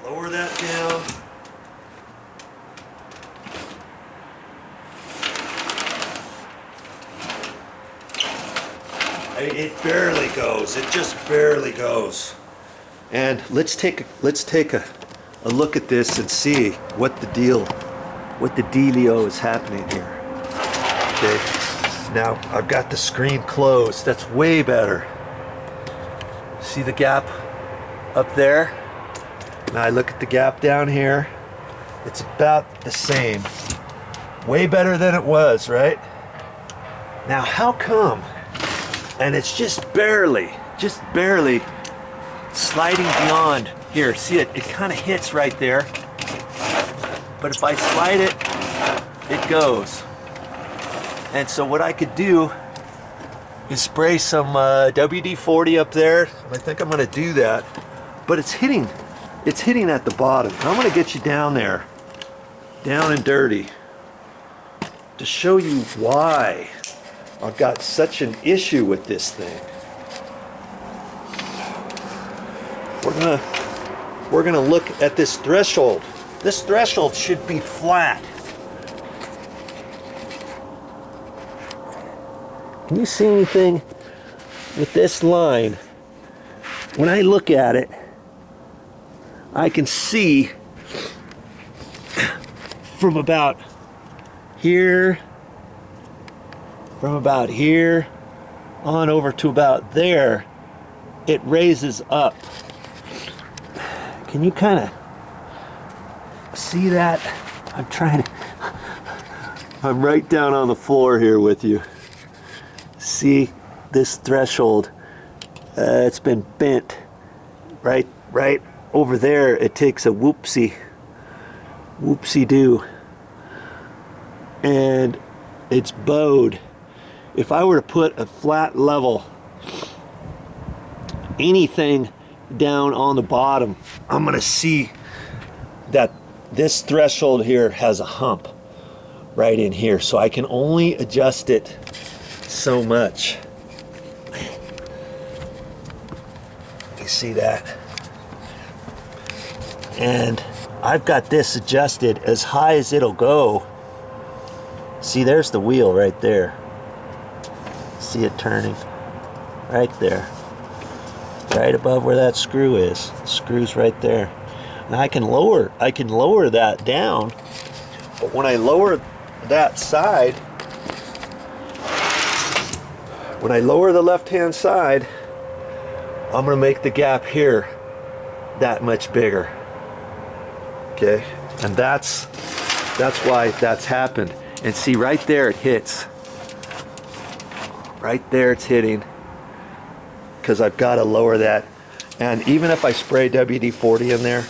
Lower that down. It barely goes. It just barely goes. And let's take a look at this and see what the dealio is happening here. Okay. Now I've got the screen closed. That's way better. See the gap up there? Now I look at the gap down here. It's about the same. Way better than it was, right? Now how come? And it's just barely sliding beyond. Here, see it? It kind of hits right there. But if I slide it, it goes. And so what I could do is spray some WD-40 up there. I think I'm gonna do that. But it's hitting at the bottom. I'm gonna get you down there, down and dirty, to show you why I've got such an issue with this thing. We're gonna look at this threshold. This threshold should be flat. Can you see anything with this line? When I look at it, I can see from about here on over to about there, it raises up. Can you kind of see that? I'm right down on the floor here with you. See this threshold? It's been bent right over there. It takes a whoopsie-doo, and it's bowed. If I were to put a flat level, anything down on the bottom, I'm gonna see that this threshold here has a hump right in here, so I can only adjust it so much. You see that? And I've got this adjusted as high as it'll go. See, there's the wheel right there. See it turning right there, right above where that screw is. The screw's right there. Now I can lower that down, but when I lower that side, when I lower the left-hand side, I'm gonna make the gap here that much bigger. Okay, and that's why that's happened. And see, right there it hits. Right there it's hitting, because I've got to lower that. And even if I spray WD-40 in there,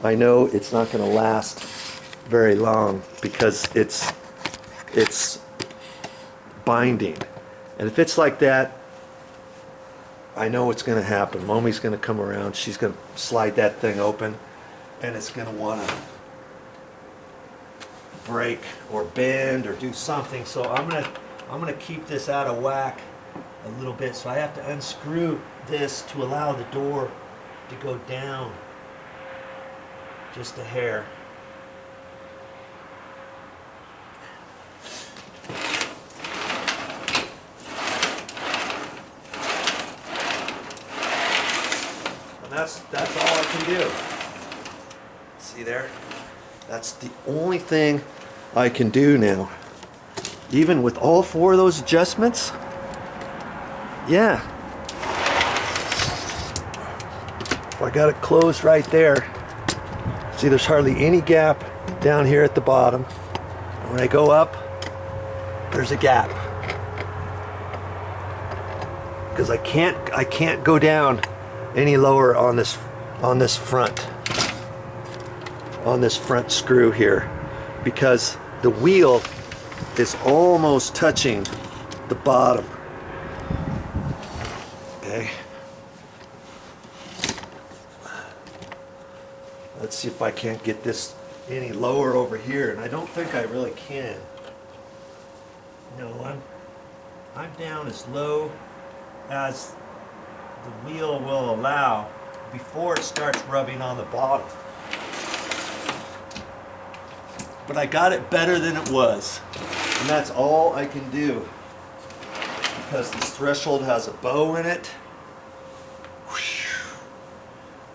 I know it's not going to last very long, because it's binding. And if it's like that, I know what's going to happen. Mommy's going to come around, she's going to slide that thing open, and it's going to want to break or bend or do something. So I'm going to keep this out of whack a little bit. So I have to unscrew this to allow the door to go down just a hair. And that's all I can do. See there? That's the only thing I can do now. Even with all four of those adjustments, yeah. If I got it closed right there, see, there's hardly any gap down here at the bottom. And when I go up, there's a gap. Because I can't go down any lower on this front screw here, because the wheel is almost touching the bottom. Okay. Let's see if I can't get this any lower over here, and I don't think I really can. No, I'm down as low as the wheel will allow before it starts rubbing on the bottom. but I got it better than it was. And that's all I can do. Because this threshold has a bow in it.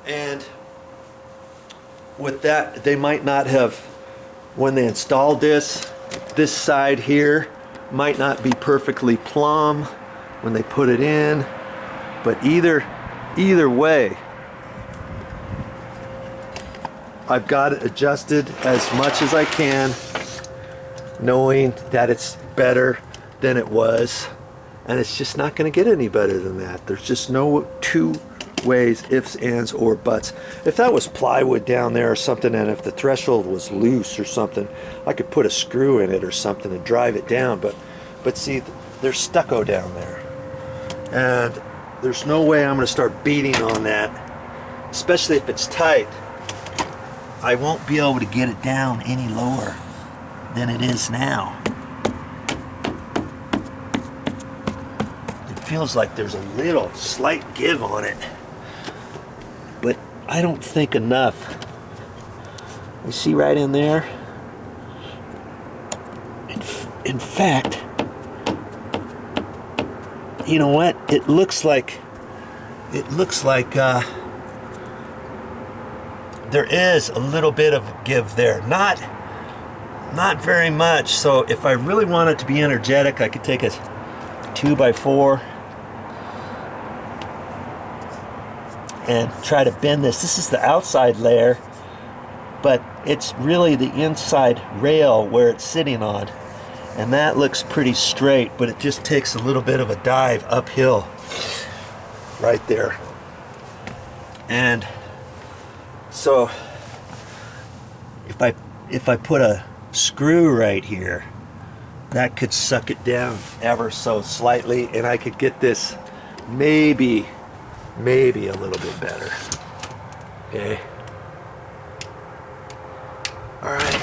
And with that, they might not have, when they installed this side here might not be perfectly plumb when they put it in, but either way, I've got it adjusted as much as I can, knowing that it's better than it was, and it's just not going to get any better than that. There's just no two ways, ifs, ands, or buts. If that was plywood down there or something, and if the threshold was loose or something, I could put a screw in it or something and drive it down, but see, there's stucco down there, and there's no way I'm going to start beating on that, especially if it's tight. I won't be able to get it down any lower than it is now. It feels like there's a little slight give on it, but I don't think enough. You see right in there? In fact, you know what? It looks like there is a little bit of give there. Not very much. So if I really want it to be energetic, I could take a 2x4 and try to bend this. This is the outside layer, but it's really the inside rail where it's sitting on. And that looks pretty straight, but it just takes a little bit of a dive uphill right there. And so if I put a screw right here, that could suck it down ever so slightly, and I could get this maybe a little bit better. Okay. All right.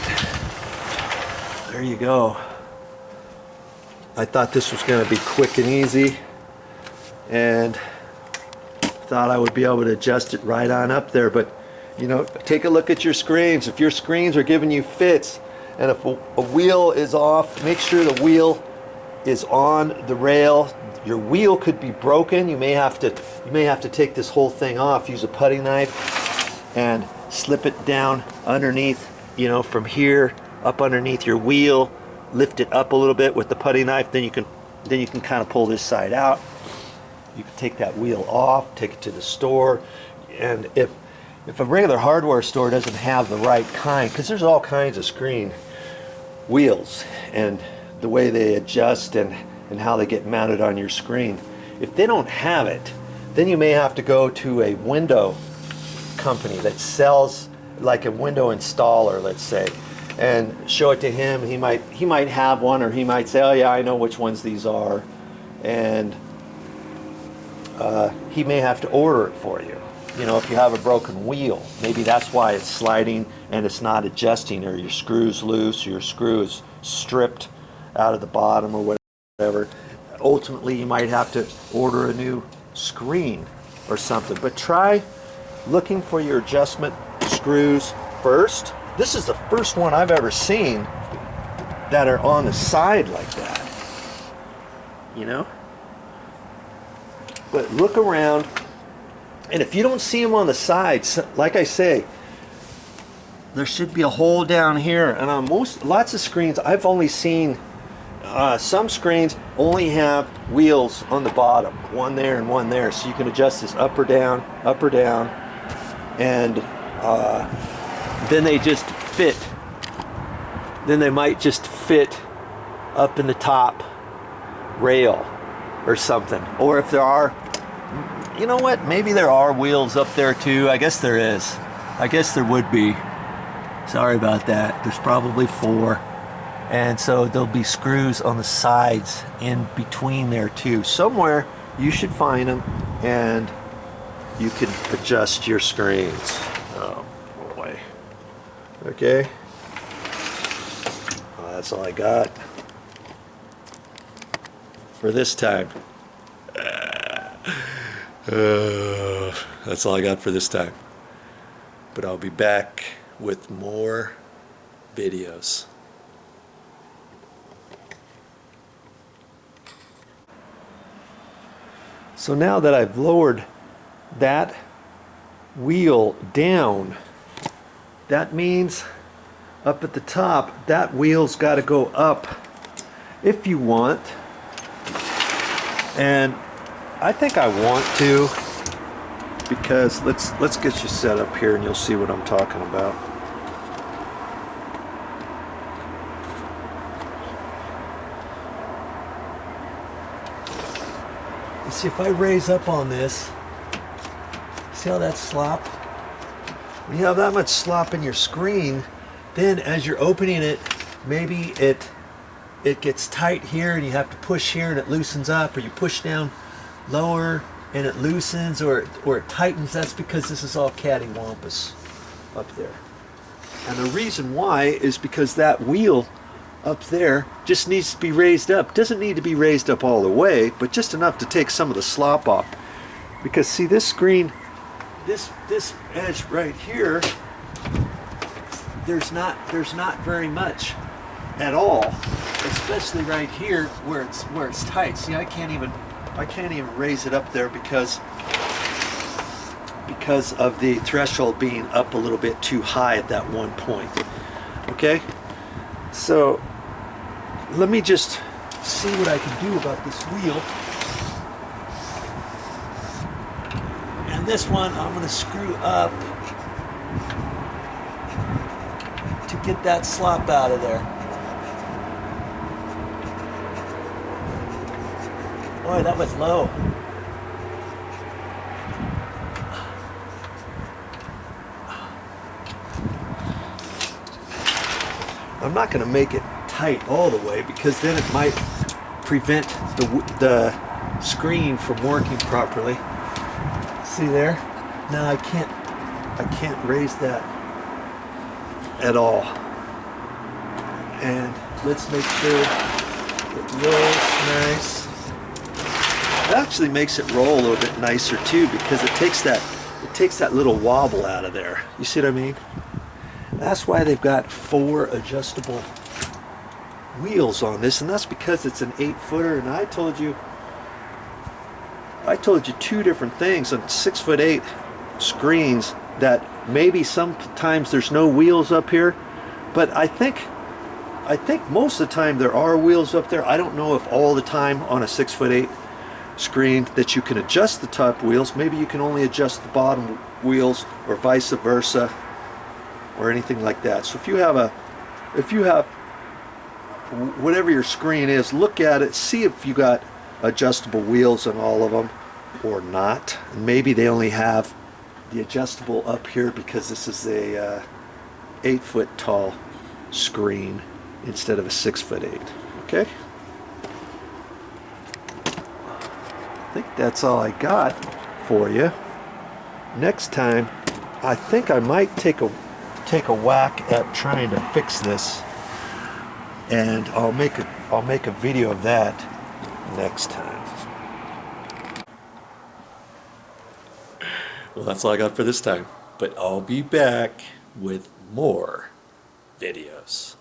There you go. I thought this was going to be quick and easy, and thought I would be able to adjust it right on up there, but you know, take a look at your screens. If your screens are giving you fits, and if a wheel is off, make sure the wheel is on the rail. Your wheel could be broken. You may have to take this whole thing off, use a putty knife and slip it down underneath, you know, from here up underneath your wheel, lift it up a little bit with the putty knife, then you can kind of pull this side out. You can take that wheel off, take it to the store, and if a regular hardware store doesn't have the right kind, because there's all kinds of screen wheels and the way they adjust and how they get mounted on your screen. If they don't have it, then you may have to go to a window company that sells like a window installer, let's say, and show it to him. He might have one, or he might say, oh yeah, I know which ones these are, and he may have to order it for you. You know, if you have a broken wheel, maybe that's why it's sliding and it's not adjusting, or your screw's loose, or your screw is stripped out of the bottom or whatever. Ultimately, you might have to order a new screen or something. But try looking for your adjustment screws first. This is the first one I've ever seen that are on the side like that, you know? But look around, and if you don't see them on the sides, like I say, there should be a hole down here. And on lots of screens, I've only seen some screens only have wheels on the bottom, one there and one there, so you can adjust this up or down, and then they just fit. Then they might just fit up in the top rail or something. Or if there are, you know what, maybe there are wheels up there too. I guess there is. I guess there would be. Sorry about that. There's probably 4. And so there'll be screws on the sides in between there too. Somewhere you should find them, and you can adjust your screens. Oh boy. Okay. Well, that's all I got for this time. That's all I got for this time. But I'll be back with more videos. So now that I've lowered that wheel down, that means up at the top, that wheel's got to go up if you want. And I think I want to, because let's get you set up here and you'll see what I'm talking about. You see, if I raise up on this, see how that's slop? When you have that much slop in your screen, then as you're opening it, maybe it gets tight here and you have to push here and it loosens up, or you push down lower and it loosens, or it tightens. That's because this is all cattywampus up there. And the reason why is because that wheel up there just needs to be raised up. Doesn't need to be raised up all the way, but just enough to take some of the slop off. Because see, this screen, this edge right here, there's not very much at all, especially right here where it's tight. See, I can't even raise it up there because of the threshold being up a little bit too high at that one point. Okay, so let me just see what I can do about this wheel. And this one I'm going to screw up to get that slop out of there. Boy, that was low. I'm not going to make it tight all the way, because then it might prevent the screen from working properly. See there? Now I can't raise that at all. And let's make sure it rolls nice. It actually makes it roll a little bit nicer too, because it takes that little wobble out of there. You see what I mean? That's why they've got 4 adjustable wheels on this, and that's because it's an 8-footer. And I told you 2 different things on 6'8" screens, that maybe sometimes there's no wheels up here, but I think most of the time there are wheels up there. I don't know if all the time on a 6'8" screen that you can adjust the top wheels. Maybe you can only adjust the bottom wheels, or vice versa, or anything like that. So if you have whatever your screen is, look at it, see if you got adjustable wheels on all of them or not. And maybe they only have the adjustable up here because this is a 8-foot tall screen instead of a 6'8". Okay, I think that's all I got for you. Next time I think I might take a whack at trying to fix this, and I'll make a video of that next time. Well, that's all I got for this time, but I'll be back with more videos.